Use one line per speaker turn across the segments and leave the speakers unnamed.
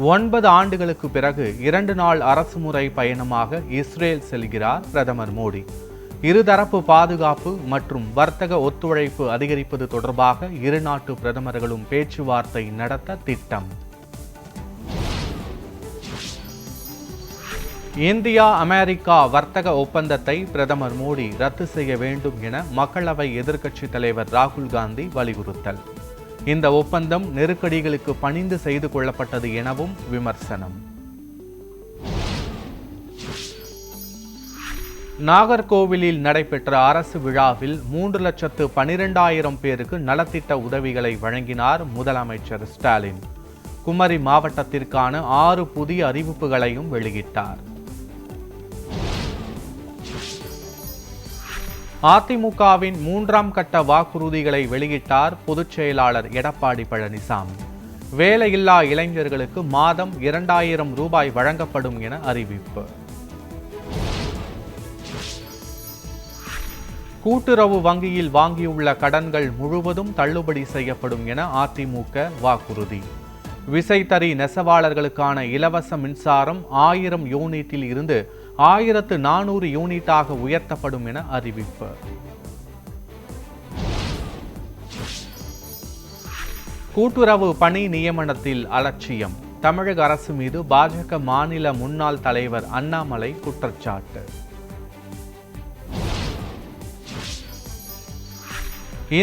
9 ஆண்டுகளுக்கு பிறகு 2 நாள் அரசுமுறை பயணமாக இஸ்ரேல் செல்கிறார் பிரதமர் மோடி. இருதரப்பு பாதுகாப்பு மற்றும் வர்த்தக ஒத்துழைப்பு அதிகரிப்பது தொடர்பாக இரு நாட்டு பிரதமர்களும் பேச்சுவார்த்தை நடத்த திட்டம். இந்தியா அமெரிக்கா வர்த்தக ஒப்பந்தத்தை பிரதமர் மோடி ரத்து செய்ய வேண்டும் என மக்களவை எதிர்க்கட்சித் தலைவர் ராகுல் காந்தி வலியுறுத்தல். இந்த ஒப்பந்தம் நெருக்கடிகளுக்கு பணிந்து செய்து கொள்ளப்பட்டது எனவும் விமர்சனம். நாகர்கோவிலில் நடைபெற்ற அரசு விழாவில் 3,12,000 பேருக்கு நலத்திட்ட உதவிகளை வழங்கினார் முதலமைச்சர் ஸ்டாலின். குமரி மாவட்டத்திற்கான 6 புதிய அறிவிப்புகளையும் வெளியிட்டார். அதிமுகவின் 3ஆம் கட்ட வாக்குறுதிகளை வெளியிட்டார் பொதுச் செயலாளர் எடப்பாடி பழனிசாமி. வேலையில்லா இளைஞர்களுக்கு மாதம் 2,000 ரூபாய் வழங்கப்படும் என அறிவிப்பு. கூட்டுறவு வங்கியில் வாங்கியுள்ள கடன்கள் முழுவதும் தள்ளுபடி செய்யப்படும் என அதிமுக வாக்குறுதி. விசைத்தறி நெசவாளர்களுக்கான இலவச மின்சாரம் 1000 யூனிட்டில் இருந்து 1400 யூனிட்டாக உயர்த்தப்படும் என அறிவிப்பு. கூட்டுறவு பணி நியமனத்தில் அலட்சியம். தமிழக அரசு மீது பாஜக மாநில முன்னாள் தலைவர் அண்ணாமலை குற்றச்சாட்டு.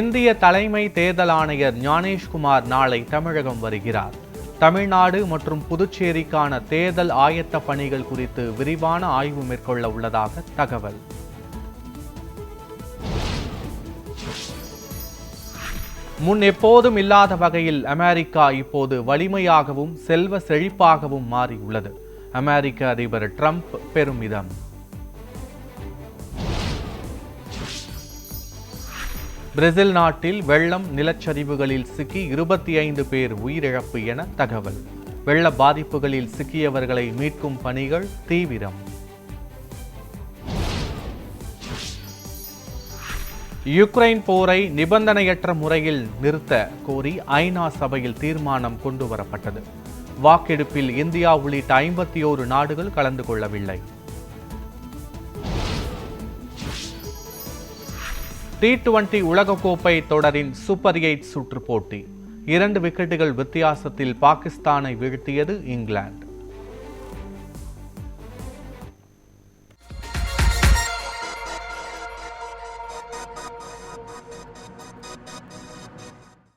இந்திய தலைமை தேர்தல் ஆணையர் ஞானேஷ்குமார் நாளை தமிழகம் வருகிறார். தமிழ்நாடு மற்றும் புதுச்சேரிக்கான தேர்தல் ஆயத்த பணிகள் குறித்து விரிவான ஆய்வு மேற்கொள்ள உள்ளதாக தகவல். முன் எப்போதும் இல்லாத வகையில் அமெரிக்கா இப்போது வலிமையாகவும் செல்வ செழிப்பாகவும் மாறியுள்ளது. அமெரிக்க அதிபர் ட்ரம்ப் பெருமிதம். பிரேசில் நாட்டில் வெள்ளம் நிலச்சரிவுகளில் சிக்கி 25 பேர் உயிரிழப்பு என தகவல். வெள்ள பாதிப்புகளில் சிக்கியவர்களை மீட்கும் பணிகள் தீவிரம். யுக்ரைன் போரை நிபந்தனையற்ற முறையில் நிறுத்த கோரி ஐநா சபையில் தீர்மானம் கொண்டுவரப்பட்டது. வாக்கெடுப்பில் இந்தியா உள்ளிட்ட 51 நாடுகள் கலந்து கொள்ளவில்லை. T20 உலகக்கோப்பை தொடரின் சூப்பர் 8 சுற்று போட்டி 2 விக்கெட்டுகள் வித்தியாசத்தில் பாகிஸ்தானை வீழ்த்தியது இங்கிலாந்து.